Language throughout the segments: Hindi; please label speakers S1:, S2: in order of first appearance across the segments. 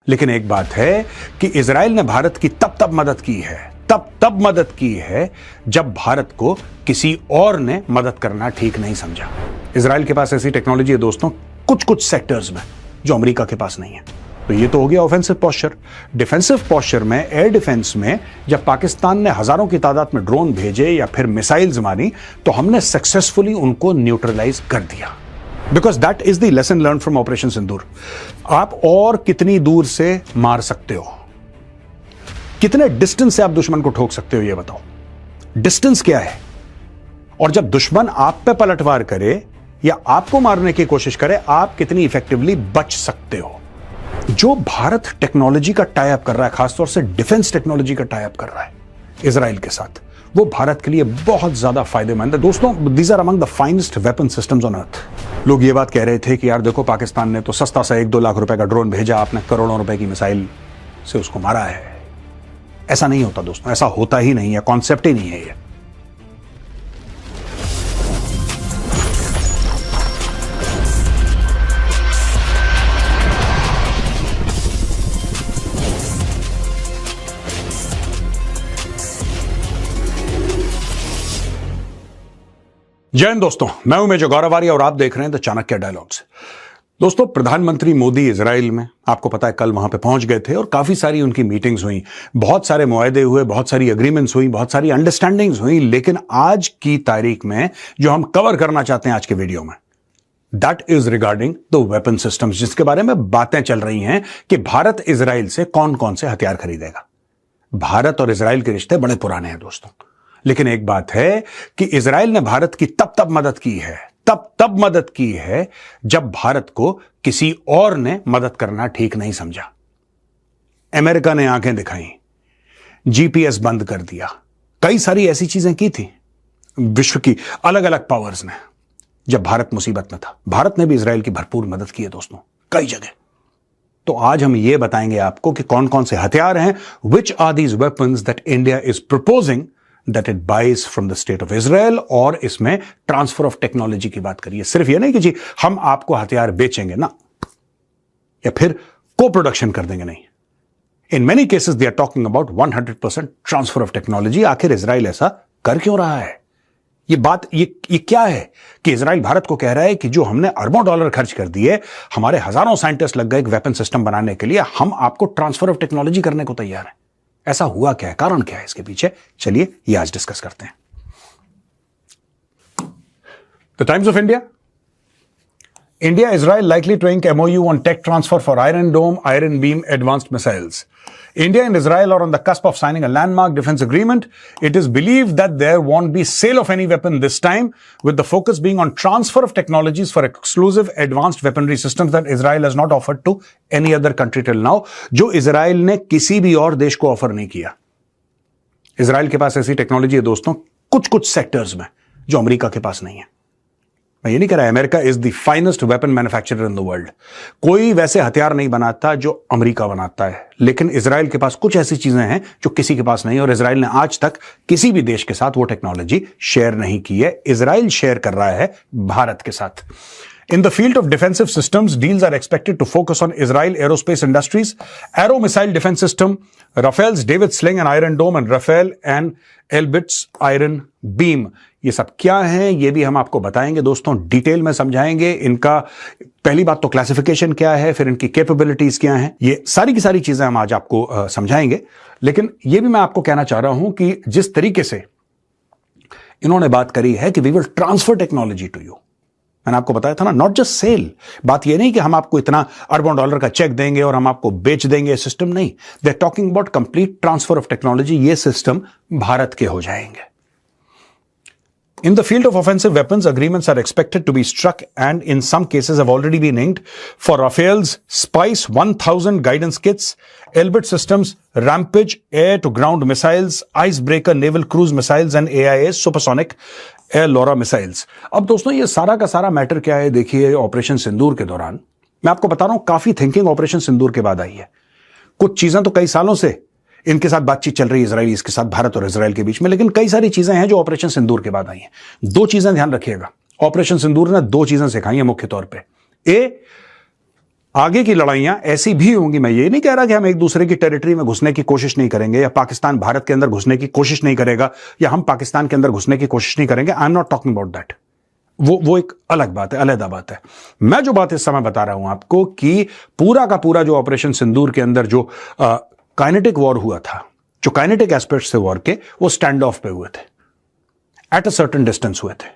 S1: लेकिन एक बात है कि इजराइल ने भारत की तब मदद की है, तब मदद की है जब भारत को किसी और ने मदद करना ठीक नहीं समझा। इजराइल के पास ऐसी टेक्नोलॉजी है दोस्तों कुछ सेक्टर्स में जो अमेरिका के पास नहीं है। तो ये तो हो गया ऑफेंसिव पोस्चर। डिफेंसिव पोस्चर में, एयर डिफेंस में जब पाकिस्तान ने हजारों की तादाद में ड्रोन भेजे या फिर मिसाइल्स मारी तो हमने सक्सेसफुली उनको न्यूट्रलाइज कर दिया, because that is the lesson learn from operation Sindoor. आप और कितनी दूर से मार सकते हो, कितने डिस्टेंस से आप दुश्मन को ठोक सकते हो, ये बताओ। डिस्टेंस क्या है? और जब दुश्मन आप पे पलटवार करे या आपको मारने की कोशिश करे, आप कितनी इफेक्टिवली बच सकते हो। जो भारत टेक्नोलॉजी का टाई अप कर रहा है, खासतौर से डिफेंस टेक्नोलॉजी का टाई अप कर रहा है इजराइल के साथ, वो भारत के लिए बहुत ज्यादा फायदेमंद है दोस्तों। These are among the finest weapon systems on earth. लोग ये बात कह रहे थे कि यार देखो, पाकिस्तान ने तो सस्ता सा 1-2 लाख रुपए का ड्रोन भेजा, आपने करोड़ों रुपए की मिसाइल से उसको मारा है। ऐसा नहीं होता दोस्तों, ऐसा होता ही नहीं है, कॉन्सेप्ट ही नहीं है ये। जय हिंद दोस्तों, मैं हूं मेजर गौरव आर्य और आप देख रहे हैं द चाणक्य डायलॉग्स। दोस्तों, प्रधानमंत्री मोदी इजराइल में, आपको पता है, कल वहां पे पहुंच गए थे और काफी सारी उनकी मीटिंग्स हुई, बहुत सारे मुआहदे हुए, बहुत सारी एग्रीमेंट्स हुई, बहुत सारी अंडरस्टैंडिंग्स हुई। लेकिन आज की तारीख में जो हम कवर करना चाहते हैं आज के वीडियो में, that is regarding the weapon systems, जिसके बारे में बातें चल रही हैं कि भारत इजराइल से कौन कौन से हथियार खरीदेगा। भारत और इजराइल के रिश्ते बड़े पुराने हैं दोस्तों, लेकिन एक बात है कि इजराइल ने भारत की तब मदद की है, तब मदद की है जब भारत को किसी और ने मदद करना ठीक नहीं समझा। अमेरिका ने आंखें दिखाई, जीपीएस बंद कर दिया, कई सारी ऐसी चीजें की थी विश्व की अलग अलग पावर्स ने जब भारत मुसीबत में था। भारत ने भी इजराइल की भरपूर मदद की है दोस्तों, कई जगह। तो आज हम ये बताएंगे आपको कि कौन कौन से हथियार हैं, which are these weapons that India is proposing that it buys from the state of Israel, और इसमें ट्रांसफर ऑफ टेक्नोलॉजी की बात करिए। सिर्फ ये नहीं कि जी हम आपको हथियार बेचेंगे ना, या फिर को प्रोडक्शन कर देंगे, नहीं। In many cases they are talking about 100% transfer of technology. आखिर इजराइल ऐसा कर क्यों रहा है? ये बात ये क्या है कि इजराइल भारत को कह रहा है कि जो हमने अरबों डॉलर खर्च कर दिए, हमारे हजारों साइंटिस्ट लग गए एक वेपन सिस्टम बनाने के लिए, हम आपको ट्रांसफर ऑफ टेक्नोलॉजी करने को तैयार है। ऐसा हुआ क्या है, कारण क्या है इसके पीछे? चलिए ये आज डिस्कस करते हैं। The times of India, India-Israel likely to ink MOU on tech transfer for Iron Dome, Iron Beam advanced missiles. India and Israel are on the cusp of signing a landmark defense agreement. It is believed that there won't be sale of any weapon this time, with the focus being on transfer of technologies for exclusive advanced weaponry systems that Israel has not offered to any other country till now, जो इजराइल ने किसी भी और देश को ऑफर नहीं किया। इजराइल के पास ऐसी टेक्नोलॉजी है दोस्तों कुछ सेक्टर्स में जो अमेरिका के पास नहीं है। मैं ये नहीं कह रहा, America is the finest weapon manufacturer in the world. कोई वैसे हथियार नहीं बनाता जो अमेरिका बनाता है, लेकिन इजराइल के पास कुछ ऐसी चीजें हैं जो किसी के पास नहीं है, और इजराइल ने आज तक किसी भी देश के साथ वो टेक्नोलॉजी शेयर नहीं की है। इजराइल शेयर कर रहा है भारत के साथ। In the field of defensive systems, deals are expected to focus on Israel Aerospace Industries, Arrow Missile Defense System, Rafael's David Sling and Iron Dome, and Rafael and Elbit's Iron Beam. ये सब क्या है, ये भी हम आपको बताएंगे दोस्तों, डिटेल में समझाएंगे। इनका पहली बात तो क्लासिफिकेशन क्या है, फिर इनकी कैपेबिलिटीज क्या हैं, ये सारी की सारी चीजें हम आज आपको समझाएंगे। लेकिन ये भी मैं आपको कहना चाह रहा हूं कि जिस तरीके से इन्होंने बात करी है कि we will transfer technology to you, मैंने आपको बताया था ना, नॉट जस्ट सेल। बात यह नहीं कि हम आपको इतना अरबों डॉलर का चेक देंगे और हम आपको बेच देंगे, सिस्टम नहीं। They are talking about complete transfer of technology. ये सिस्टम भारत के हो जाएंगे। In the field of offensive weapons, agreements are expected to be struck and in some cases have already been inked for Rafael's Spice 1000 guidance kits, Elbit Systems Rampage air-to-ground missiles, Icebreaker naval cruise missiles and AIA supersonic air LORA missiles. अब दोस्तों ये सारा का सारा मैटर क्या है, देखिए ऑपरेशन सिंदूर के दौरान मैं आपको बता रहा हूं, काफी थिंकिंग ऑपरेशन सिंदूर के बाद आई है। कुछ चीजें तो कई सालों से इनके साथ बातचीत चल रही है, इजराइलीज के साथ, भारत और इजराइल के बीच में, लेकिन कई सारी चीजें हैं जो ऑपरेशन सिंदूर के बाद आई हैं। दो चीजें ध्यान रखिएगा, ऑपरेशन सिंदूर ने दो चीजें सिखाई हैं मुख्य तौर पर। ए, आगे की लड़ाइयां ऐसी भी होंगी। मैं ये नहीं कह रहा कि हम एक दूसरे की टेरिटरी में घुसने की कोशिश नहीं करेंगे, या पाकिस्तान भारत के अंदर घुसने की कोशिश नहीं करेगा, या हम पाकिस्तान के अंदर घुसने की कोशिश नहीं करेंगे। I am not talking about that. वो एक अलग बात है, अलग बात है। मैं जो बात इस समय बता रहा हूं आपको कि पूरा का पूरा जो ऑपरेशन सिंदूर के अंदर जो काइनेटिक वॉर हुआ था, जो काइनेटिक एस्पेक्ट्स थे वॉर के, वो स्टैंड ऑफ पे हुए थे, एट अ सर्टेन डिस्टेंस हुए थे,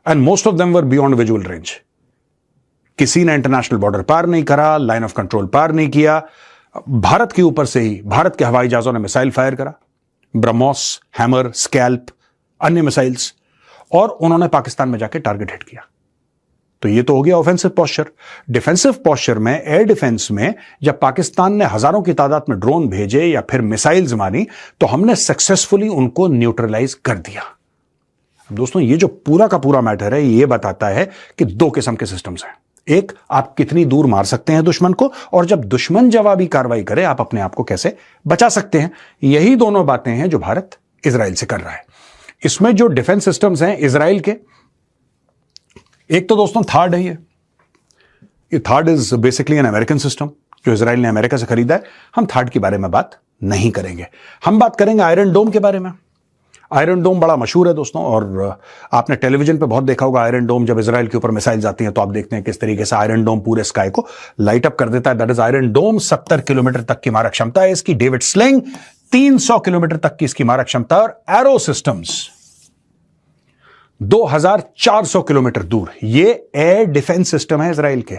S1: and most of them were beyond visual range. किसी ने इंटरनेशनल बॉर्डर पार नहीं करा, लाइन ऑफ कंट्रोल पार नहीं किया। भारत के ऊपर से ही भारत के हवाई जहाजों ने मिसाइल फायर करा, ब्रह्मोस, हैमर, स्कैल्प, अन्य मिसाइल्स, और उन्होंने पाकिस्तान में जाके टारगेट हिट किया। तो ये तो हो गया ऑफेंसिव पोस्चर। डिफेंसिव पोस्चर में, एयर डिफेंस में, जब पाकिस्तान ने हजारों की तादाद में ड्रोन भेजे या फिर मिसाइल्स मारी, तो हमने सक्सेसफुली उनको न्यूट्रलाइज कर दिया। दोस्तों, ये जो पूरा का पूरा मैटर है, ये बताता है कि दो किस्म के सिस्टम्स हैं। एक, आप कितनी दूर मार सकते हैं दुश्मन को, और जब दुश्मन जवाबी कार्रवाई करे, आप अपने आप को कैसे बचा सकते हैं। यही दोनों बातें हैं जो भारत इजराइल से कर रहा है। इसमें जो डिफेंस सिस्टम्स हैं इजराइल के, एक तो दोस्तों थार्ड है। ये third is basically an American system जो इजराइल ने अमेरिका से खरीदा है। हम थार्ड के बारे में बात नहीं करेंगे, हम बात करेंगे आयरन डोम के बारे में। आयरन डोम बड़ा मशहूर है दोस्तों, और आपने टेलीविजन पे बहुत देखा होगा आयरन डोम। जब इजराइल के ऊपर मिसाइल्स आती हैं तो आप देखते हैं किस तरीके से आयरन डोम पूरे स्काई को लाइट अप कर देता है। That is Iron Dome. 70 kilometre तक की मारक क्षमता है इसकी। डेविड स्लिंग 300 किलोमीटर तक की इसकी मारक क्षमता, और एरो सिस्टम्स 2400 किलोमीटर दूर। ये एयर डिफेंस सिस्टम है इजराइल के।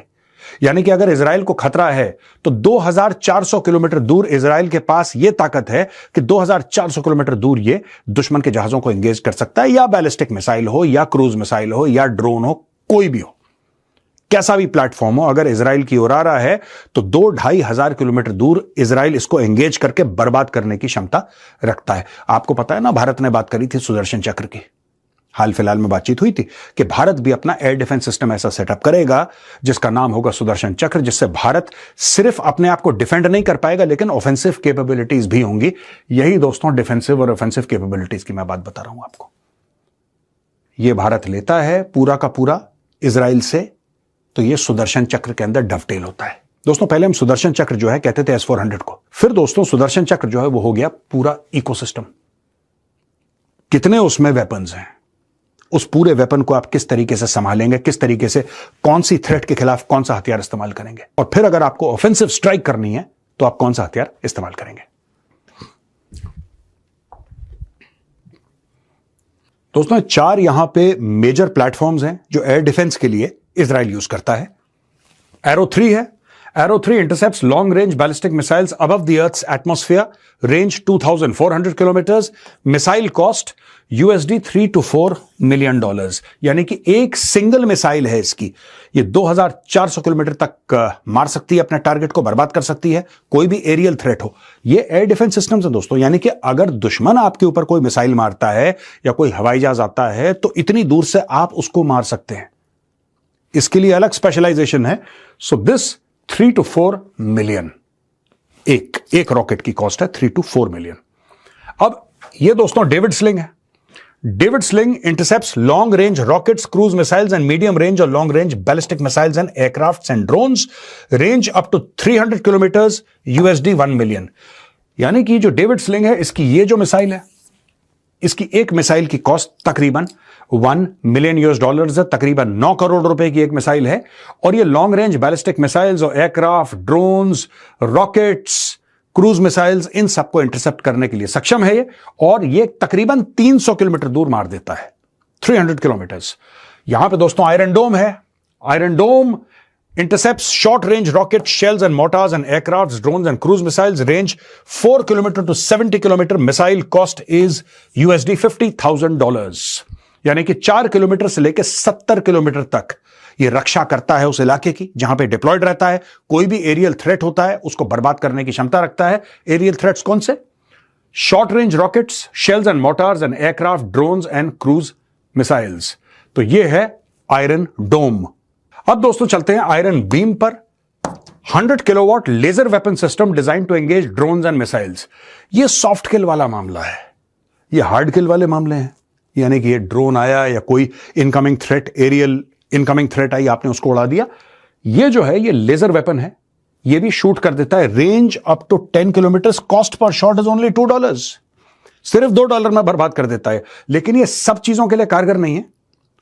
S1: यानी कि अगर इजराइल को खतरा है तो 2400 किलोमीटर दूर इजराइल के पास यह ताकत है कि 2400 किलोमीटर दूर ये दुश्मन के जहाजों को एंगेज कर सकता है, या बैलिस्टिक मिसाइल हो, या क्रूज मिसाइल हो, या ड्रोन हो, कोई भी हो, कैसा भी प्लेटफॉर्म हो। अगर इजराइल की ओर आ रहा है तो 2-2,500 किलोमीटर दूर इजराइल इसको एंगेज करके बर्बाद करने की क्षमता रखता है। आपको पता है ना, भारत ने बात करी थी सुदर्शन चक्र की, हाल फिलहाल में बातचीत हुई थी कि भारत भी अपना एयर डिफेंस सिस्टम ऐसा सेटअप करेगा जिसका नाम होगा सुदर्शन चक्र, जिससे भारत सिर्फ अपने आप को डिफेंड नहीं कर पाएगा लेकिन ऑफेंसिव कैपेबिलिटीज भी होंगी। यही दोस्तों डिफेंसिव और ऑफेंसिव कैपेबिलिटीज की मैं बात बता रहा हूं आपको। यह भारत लेता है पूरा का पूरा इजराइल से, तो यह सुदर्शन चक्र के अंदर डवटेल होता है। दोस्तों, पहले हम सुदर्शन चक्र जो है कहते थे S-400 को, फिर दोस्तों सुदर्शन चक्र जो है वो हो गया पूरा इकोसिस्टम। कितने उसमें वेपन्स हैं, उस पूरे वेपन को आप किस तरीके से संभालेंगे, किस तरीके से, कौन सी थ्रेट के खिलाफ कौन सा हथियार इस्तेमाल करेंगे, और फिर अगर आपको ऑफेंसिव स्ट्राइक करनी है तो आप कौन सा हथियार इस्तेमाल करेंगे। दोस्तों, 4 यहां पे मेजर प्लेटफॉर्म्स हैं जो एयर डिफेंस के लिए इजराइल यूज करता है। एरो 3 है। Arrow 3 intercepts long range ballistic missiles above the earth's atmosphere, range 2400 kilometres, missile cost $3 to $4 million. यानी कि एक सिंगल मिसाइल है इसकी, ये 2400 किलोमीटर तक मार सकती है, अपने टारगेट को बर्बाद कर सकती है, कोई भी एरियल थ्रेट हो। ये एयर डिफेंस सिस्टम्स हैं दोस्तों। यानी कि अगर दुश्मन आपके ऊपर कोई मिसाइल मारता है या कोई हवाई जहाज आता है तो इतनी दूर से आप उसको मार सकते हैं। इसके लिए अलग स्पेशलाइजेशन है। सो दिस 3 to 4 मिलियन, एक रॉकेट की कॉस्ट है 3 to 4 मिलियन। अब ये दोस्तों डेविड स्लिंग है। David sling intercepts long range rockets, cruise missiles and medium range or long range ballistic missiles and aircrafts and drones, range up to 300 kilometers, $1 million। यानी कि जो डेविड स्लिंग है, इसकी ये जो मिसाइल है, इसकी एक मिसाइल की कॉस्ट तकरीबन $1 मिलियन है, तकरीबन 9 करोड़ रुपए की एक मिसाइल है। और ये लॉन्ग रेंज बैलिस्टिक मिसाइल्स और aircraft, drones, rockets, cruise missiles, इन सबको इंटरसेप्ट करने के लिए सक्षम है ये, और ये तकरीबन 300 किलोमीटर दूर मार देता है, 300 किलोमीटर्स। यहां पे दोस्तों आयरन डोम है। Iron dome intercepts short range rockets, shells and mortars and aircrafts, drones and cruise missiles, range 4 kilometer to 70 kilometer, missile cost is $50,000। यानी कि 4 किलोमीटर से लेकर 70 किलोमीटर तक ये रक्षा करता है उस इलाके की जहां पे डिप्लॉयड रहता है। कोई भी एरियल थ्रेट होता है उसको बर्बाद करने की क्षमता रखता है। एरियल थ्रेट्स कौन से? Short range rockets, shells and motors and aircraft, drones and cruise missiles. तो ये है आयरन डोम। अब दोस्तों चलते हैं आयरन बीम पर। 100 kilowatt laser weapon system design to engage drones and missiles. ये सॉफ्ट किल वाला मामला है, ये हार्ड किल वाले मामले हैं। यानी कि ये ड्रोन आया या कोई incoming threat, aerial incoming threat आई, आपने उसको उड़ा दिया, ये जो है ये लेजर वेपन है, ये भी शूट कर देता है range up to 10 kilometre, cost per shot is only $2, सिर्फ $2 में बर्बाद कर देता है। लेकिन ये सब चीजों के लिए कारगर नहीं है।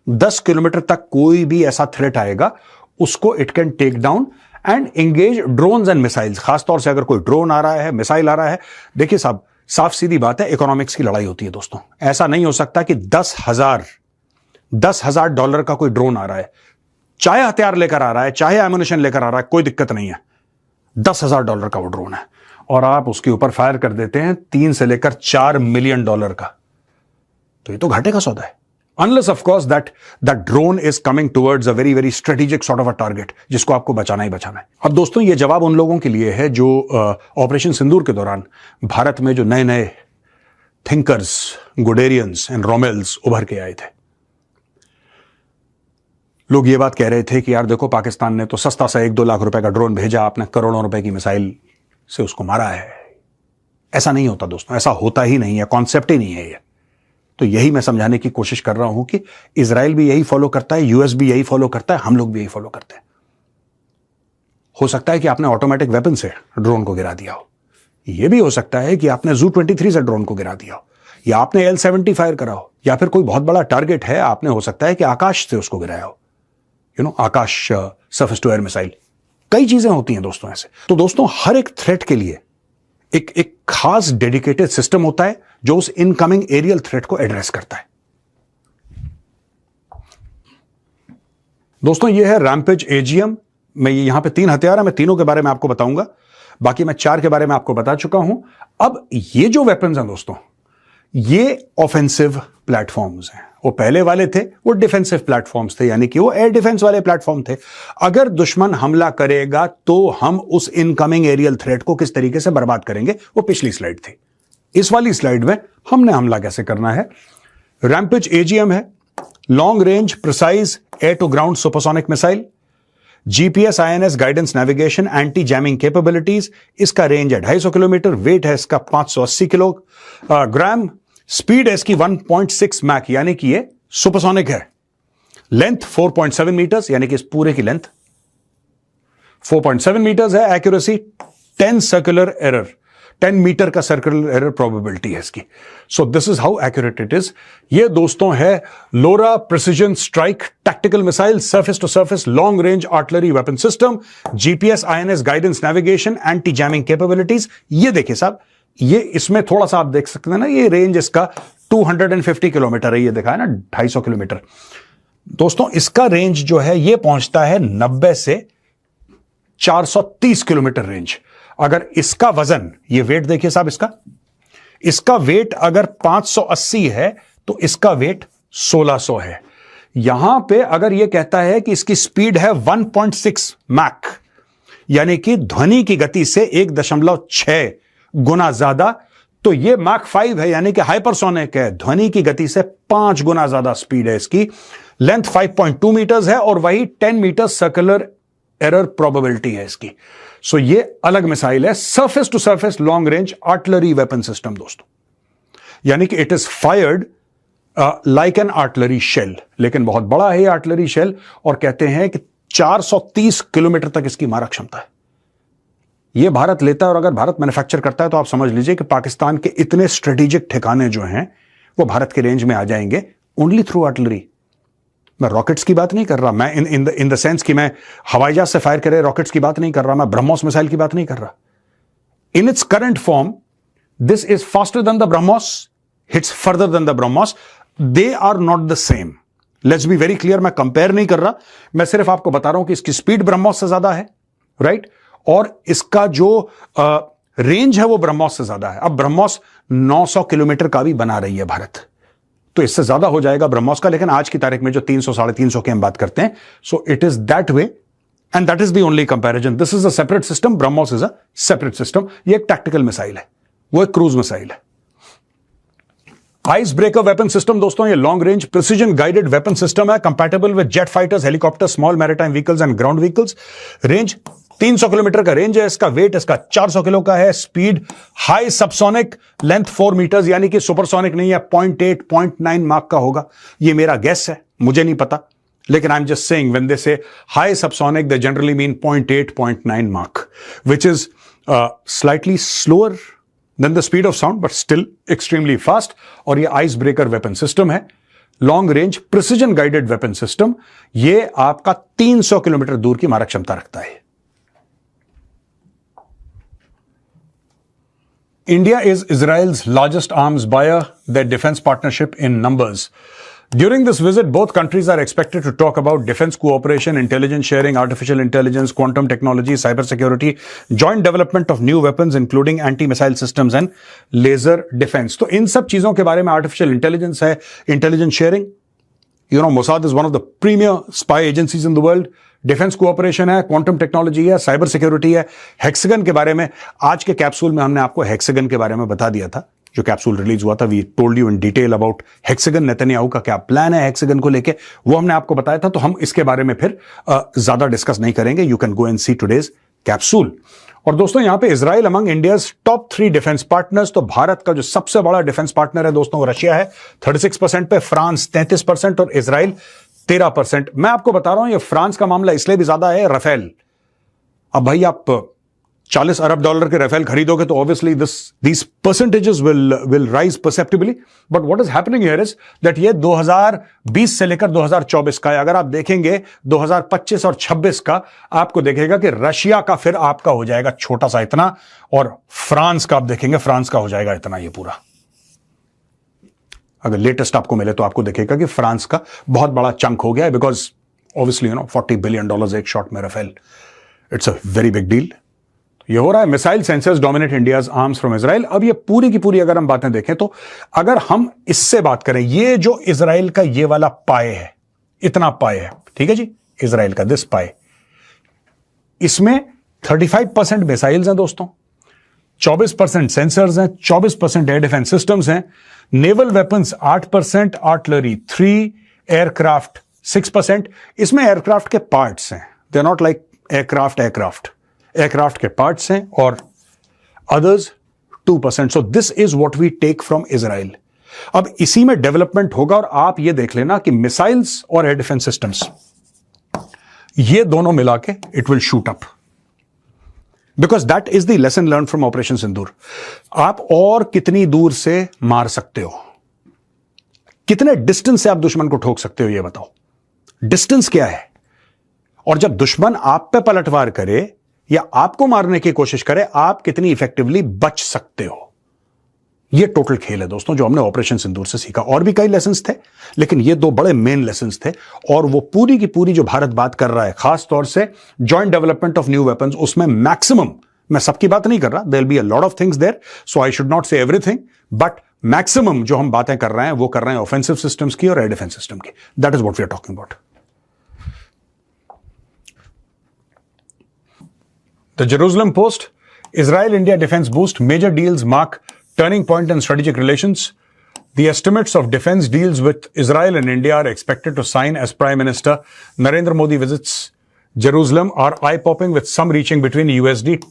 S1: 10 किलोमीटर तक कोई भी ऐसा थ्रेट आएगा उसको it can take down and engage drones and missiles. खासतौर से अगर कोई ड्रोन आ रहा है, मिसाइल आ रहा है। देखिए साहब, साफ सीधी बात है, इकोनॉमिक्स की लड़ाई होती है दोस्तों। ऐसा नहीं हो सकता कि $10,000 का कोई ड्रोन आ रहा है, चाहे हथियार लेकर आ रहा है, चाहे एम्युनिशन लेकर आ रहा है, कोई दिक्कत नहीं है। $10,000 का वो ड्रोन है और आप उसके ऊपर फायर कर देते हैं 3 से लेकर $4 मिलियन का, तो ये तो घाटे का सौदा है। Unless of course that drone is coming towards a very very strategic sort of a target जिसको आपको बचाना ही बचाना है। अब दोस्तों ये जवाब उन लोगों के लिए है जो ऑपरेशन सिंदूर के दौरान भारत में जो नए नए थिंकर्स, गुडेरियंस एंड रोमेल्स उभर के आए थे। लोग ये बात कह रहे थे कि यार देखो, पाकिस्तान ने तो सस्ता सा 1-2 लाख रुपए का ड्रोन भेजा, आपने करोड़ों रुपए की मिसाइल से उसको मारा है। ऐसा नहीं होता दोस्तों, ऐसा होता ही नहीं है, कॉन्सेप्ट ही नहीं है ये। तो यही मैं समझाने की कोशिश कर रहा हूं कि इजराइल भी यही फॉलो करता है, यूएस भी यही फॉलो करता है, हम लोग भी यही फॉलो करते हैं। हो सकता है कि आपने ऑटोमेटिक वेपन से ड्रोन को गिरा दिया हो, यह भी हो सकता है कि आपने ZU-23 से ड्रोन को गिरा दिया हो, या आपने L-70 फायर करा हो, या फिर कोई बहुत बड़ा टारगेट है, आपने हो सकता है कि आकाश से उसको गिराया हो, आकाश सरफेस टू एयर मिसाइल। कई चीजें होती हैं दोस्तों ऐसे। तो दोस्तों हर एक थ्रेट के लिए एक खास डेडिकेटेड सिस्टम होता है जो उस इनकमिंग एरियल थ्रेट को एड्रेस करता है। दोस्तों ये है रैम्पेज AGM में, यहां पे 3 हथियार है, मैं तीनों के बारे में आपको बताऊंगा, बाकी मैं 4 के बारे में आपको बता चुका हूं। अब ये जो वेपन्स हैं दोस्तों, ये ऑफेंसिव प्लेटफॉर्म्स हैं। वो पहले वाले थे वो डिफेंसिव प्लेटफॉर्म्स थे, यानी कि वो एयर डिफेंस वाले प्लेटफॉर्म थे। अगर दुश्मन हमला करेगा तो हम उस इनकमिंग एरियल थ्रेट को किस तरीके से बर्बाद करेंगे, वो पिछली स्लाइड थी। इस वाली स्लाइड में हमने हमला कैसे करना है। रैम्पेज AGM है, long range precise air to ground supersonic missile, GPS INS guidance navigation anti jamming capabilities. इसका रेंज है 250 किलोमीटर, वेट है इसका 580 किलोग्राम, स्पीड है इसकी 1.6 मैक, यानी कि ये सुपरसोनिक है। लेंथ 4.7 मीटर्स, यानी कि इस पूरे की लेंथ 4.7 मीटर्स है। एक्यूरेसी 10 सर्कुलर एरर, 10 मीटर का सर्कुलर एरर प्रोबेबिलिटी है इसकी। So this is how accurate it is. ये दोस्तों है LORA precision strike tactical missile, surface to surface long range artillery weapon system, GPS INS guidance navigation, anti jamming capabilities. ये देखिए साहब, ये इसमें थोड़ा सा आप देख सकते हैं ना, ये रेंज इसका 250 किलोमीटर है, ये देखा है ना 250 किलोमीटर। दोस्तों इसका रेंज जो है ये पहुंचता है 90 से 430 किलोमीटर रेंज। अगर इसका वजन, ये वेट देखिए साहब, इसका वेट अगर 580 है तो इसका वेट 1600 है। यहां पे अगर ये कहता है कि इसकी स्पीड है 1.6 मैक, यानी कि ध्वनि की गति से 1.6 गुना ज्यादा, तो ये मैक 5 है, यानी कि हाइपरसोनिक है, ध्वनि की गति से 5 गुना ज्यादा स्पीड है इसकी। लेंथ 5.2 मीटर्स है और वही 10 मीटर सर्कुलर एरर प्रोबेबिलिटी है इसकी। सो ये अलग मिसाइल है, surface to surface long range artillery weapon system दोस्तों, यानी कि it is fired like an artillery shell, लेकिन बहुत बड़ा है ये आर्टिलरी शेल, और कहते हैं कि 430 किलोमीटर तक इसकी मारक क्षमता है। ये भारत लेता है, और अगर भारत मैन्युफैक्चर करता है तो आप समझ लीजिए कि पाकिस्तान के इतने स्ट्रेटेजिक ठिकाने जो हैं वो भारत के रेंज में आ जाएंगे ओनली थ्रू आर्टिलरी। मैं रॉकेट्स की बात नहीं कर रहा, मैं इन द सेंस कि मैं हवाई जहाज से फायर करे रॉकेट्स की बात नहीं कर रहा, मैं ब्रह्मोस मिसाइल की बात नहीं कर रहा। In its current form this is faster than the BrahMos, hits further than the BrahMos, they are not the same. Let's be very clear, मैं कंपेयर नहीं कर रहा, मैं सिर्फ आपको बता रहा हूं कि इसकी स्पीड ब्रह्मोस से ज्यादा है, राइट, और इसका जो रेंज है वो ब्रह्मोस से ज्यादा है। अब ब्रह्मोस 900 किलोमीटर का भी बना रही है भारत, तो इससे ज्यादा हो जाएगा ब्रह्मोस का, लेकिन आज की तारीख में जो 300 350 की हम बात करते हैं, so it is that way and that is the only comparison. This is a separate system, BrahMos is a separate system. ये एक टैक्टिकल मिसाइल है, वो एक क्रूज मिसाइल है। आइस ब्रेकर वेपन सिस्टम दोस्तों, ये long range precision guided weapon system है, compatible with jet fighters, helicopter, small maritime vehicles and ground vehicles. Range 300 kilometre का रेंज है इसका, वेट इसका 400 किलो का है, speed high subsonic, length 4 metres, यानी कि सुपरसोनिक नहीं है, 0.8 0.9 मार्क का होगा। ये मेरा गेस है, मुझे नहीं पता, लेकिन I am just saying when they say high subsonic they generally mean 0.8 0.9 mark, which is slightly slower than the speed of sound but still extremely fast. और ये आइस ब्रेकर वेपन सिस्टम है, long range precision guided weapon system. ये आपका 300 किलोमीटर दूर की मारक क्षमता रखता है। India is Israel's largest arms buyer, their defense partnership in numbers. During this visit, both countries are expected to talk about defense cooperation, intelligence sharing, artificial intelligence, quantum technology, cybersecurity, joint development of new weapons, including anti-missile systems and laser defense. तो इन सब चीजों के बारे में artificial intelligence है, intelligence sharing. You know, Mossad is one of the premier spy agencies in the world. Defence cooperation है, क्वांटम टेक्नोलॉजी है, साइबर सिक्योरिटी है, हेक्सागन के बारे में आज के कैप्सूल में हमने आपको हेक्सागन के बारे में बता दिया था। जो कैप्सूल रिलीज हुआ था, we told you in detail about Hexagon, Netanyahu का क्या प्लान है हेक्सागन को लेके, वो हमने आपको बताया था। तो हम इसके बारे में फिर ज्यादा डिस्कस नहीं करेंगे। You can go and see today's capsule. और दोस्तों यहां पे Israel among India's top 3 defence partners, तो भारत का जो सबसे बड़ा डिफेंस पार्टनर है दोस्तों वो रशिया है 36% पे, फ्रांस 33% और इजराइल 13%। मैं आपको बता रहा हूं ये फ्रांस का मामला इसलिए भी ज्यादा है, राफेल। अब भाई आप $40 अरब के राफेल खरीदोगे तो obviously these percentages will rise perceptibly, but what is happening here is that ये 2020 से लेकर 2024 का है। अगर आप देखेंगे 2025 और 26 का, आपको देखेगा कि रशिया का फिर आपका हो जाएगा छोटा सा इतना, और फ्रांस का आप देखेंगे फ्रांस का हो जाएगा इतना ये पूरा। अगर लेटेस्ट आपको मिले तो आपको देखेगा कि फ्रांस का बहुत बड़ा चंक हो गया है, because obviously you know $40 billion एक शॉट में Rafale, it's a very big deal. ये हो रहा है। Missile sensors dominate India's arms from Israel. अब ये पूरी की पूरी अगर हम बातें देखें तो अगर हम इससे बात करें, ये जो इजराइल का ये वाला पाए है, इतना पाए है, ठीक है जी, इजराइल का दिस पाए, इसमें 35% मिसाइल्स हैं दोस्तों, 24% सेंसर्स हैं, 24% एयर डिफेंस सिस्टम्स हैं, नेवल वेपन्स 8%, आर्टिलरी 3%, एयरक्राफ्ट 6%। इसमें एयरक्राफ्ट के पार्ट्स हैं, they are not like aircraft के पार्ट्स हैं, और others 2%। So this is what we take from Israel. अब इसी में डेवलपमेंट होगा, और आप ये देख लेना कि मिसाइल्स और एयर डिफेंस सिस्टम्स ये दोनों मिला के it will shoot up, because that is the lesson learn from operation Sindoor. आप और कितनी दूर से मार सकते हो, कितने डिस्टेंस से आप दुश्मन को ठोक सकते हो, ये बताओ। डिस्टेंस क्या है? और जब दुश्मन आप पे पलटवार करे या आपको मारने की कोशिश करे, आप कितनी इफेक्टिवली बच सकते हो, ये टोटल खेल है दोस्तों जो हमने ऑपरेशन सिंदूर से सीखा। और भी कई लेसन्स थे, लेकिन ये 2 बड़े मेन लेसन्स थे। और वो पूरी की पूरी जो भारत बात कर रहा है, खास तौर से joint development of new weapons, उसमें मैक्सिमम, मैं सबकी बात नहीं कर रहा, there will be a lot of things there, so I should not say everything, but maximum जो हम बातें कर रहे हैं वो कर रहे हैं ऑफेंसिव सिस्टम्स की और एयर डिफेंस सिस्टम की। That is what we are talking about. The Jerusalem Post, Israel-India defense boost, major deals mark turning point in strategic relations. The estimates of defense deals with Israel and India are expected to sign as Prime Minister Narendra Modi visits Jerusalem are eye-popping, with some reaching between USD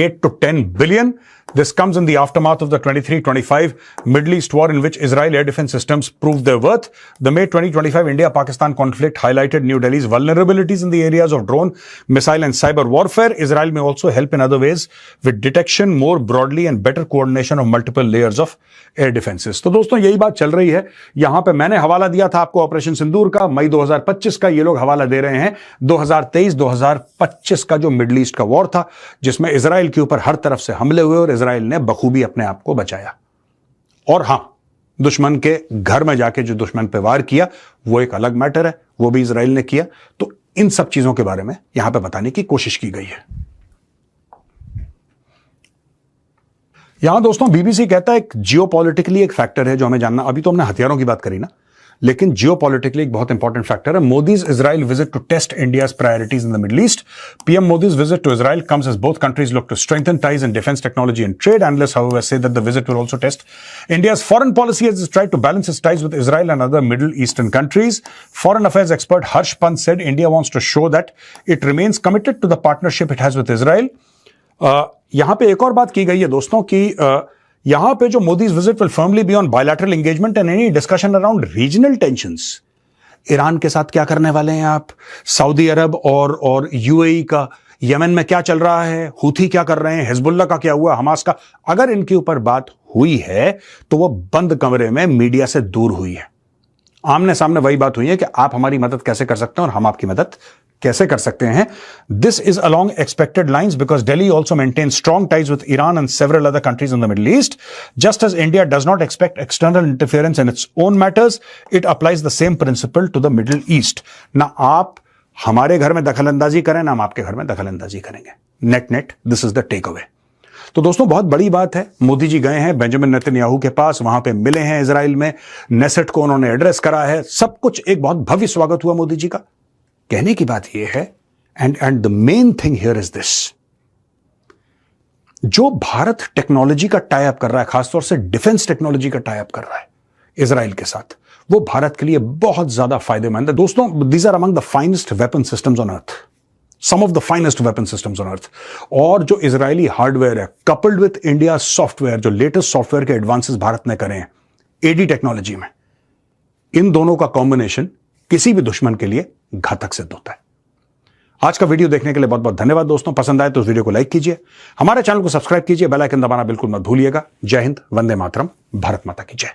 S1: 8 to 10 billion. This comes in the aftermath of the 23-25 Middle East war, in which Israel air defense systems proved their worth. The May 2025 India-Pakistan conflict highlighted New Delhi's vulnerabilities in the areas of drone, missile and cyber warfare. Israel may also help in other ways with detection more broadly and better coordination of multiple layers of air defenses. तो दोस्तों यही बात चल रही है। यहां पे मैंने हवाला दिया था आपको ऑपरेशन सिंदूर का, मई 2025 का। ये लोग हवाला दे रहे हैं 2023-2025 का जो मिडल ईस्ट का वॉर था, जिसमें इजराइल के ऊपर हर तरफ से हमले हुए और इजराइल ने बखूबी अपने आप को बचाया। और हां, दुश्मन के घर में जाके जो दुश्मन पे वार किया वो एक अलग मैटर है, वो भी इजराइल ने किया। तो इन सब चीजों के बारे में यहां पे बताने की कोशिश की गई है। यहां दोस्तों बीबीसी कहता है एक जियोपॉलिटिकली एक फैक्टर है जो हमें जानना। अभी तो हमने हथियारों की बात करी ना, लेकिन जियोपॉलिटिकली एक बहुत इंपॉर्टेंट फैक्टर है। Modi's Israel visit to test India's priorities in the Middle East. PM Modi's visit to Israel comes as both countries look to strengthen ties in defense technology and trade. Analysts, however, say that the visit will also test India's foreign policy as it tried to balance its ties with Israel and other Middle Eastern countries. Foreign affairs expert Harsh Pant said India wants to show that it remains committed to the partnership it has with Israel. यहां पे एक और बात की गई है दोस्तों कि यहां पे जो Modi's visit will firmly be on bilateral engagement and any discussion around regional tensions. Iran के साथ क्या करने वाले हैं आप, सऊदी अरब और यूएई का यमन में क्या चल रहा है, हूथी क्या कर रहे हैं, हिजबुल्लाह का क्या हुआ, हमास का, अगर इनके ऊपर बात हुई है तो वह बंद कमरे में मीडिया से दूर हुई है। आमने सामने वही बात हुई है कि आप हमारी मदद कैसे कर सकते हैं और हम आपकी मदद कैसे कर सकते हैं। This is along expected lines because Delhi also maintains strong ties with Iran and several other countries in the Middle East. Just as India does not expect external interference in its own matters, it applies the same principle to the Middle East. ना आप हमारे घर में दखलंदाजी करें, ना हम आपके घर में दखलंदाजी करेंगे। Net net this is the takeaway. तो दोस्तों बहुत बड़ी बात है, मोदी जी गए हैं बेंजामिन नेतन्याहू के पास, वहां पे मिले हैं इजराइल में, नेसेट को उन्होंने एड्रेस करा है, सब कुछ एक बहुत भव्य स्वागत हुआ मोदी जी का। कहने की बात यह है, and the main thing here is this, जो भारत टेक्नोलॉजी का टाई अप कर रहा है, खासतौर से डिफेंस टेक्नोलॉजी का टाई अप कर रहा है इजराइल के साथ, वो भारत के लिए बहुत ज्यादा फायदेमंद है। दोस्तों these are among the finest weapon systems on earth, some of the finest weapon systems on earth। और जो इजरायली हार्डवेयर है कपल्ड विथ इंडिया सॉफ्टवेयर, जो लेटेस्ट सॉफ्टवेयर के एडवांसेस भारत ने करे हैं एडी टेक्नोलॉजी में, इन दोनों का कॉम्बिनेशन किसी भी दुश्मन के लिए घातक सिद्ध होता है। आज का वीडियो देखने के लिए बहुत बहुत धन्यवाद दोस्तों। पसंद आए तो इस वीडियो को लाइक कीजिए, हमारे चैनल को सब्सक्राइब कीजिए, बेल आइकन दबाना बिल्कुल मत भूलिएगा। जय हिंद, वंदे मातरम, भारत माता की जय।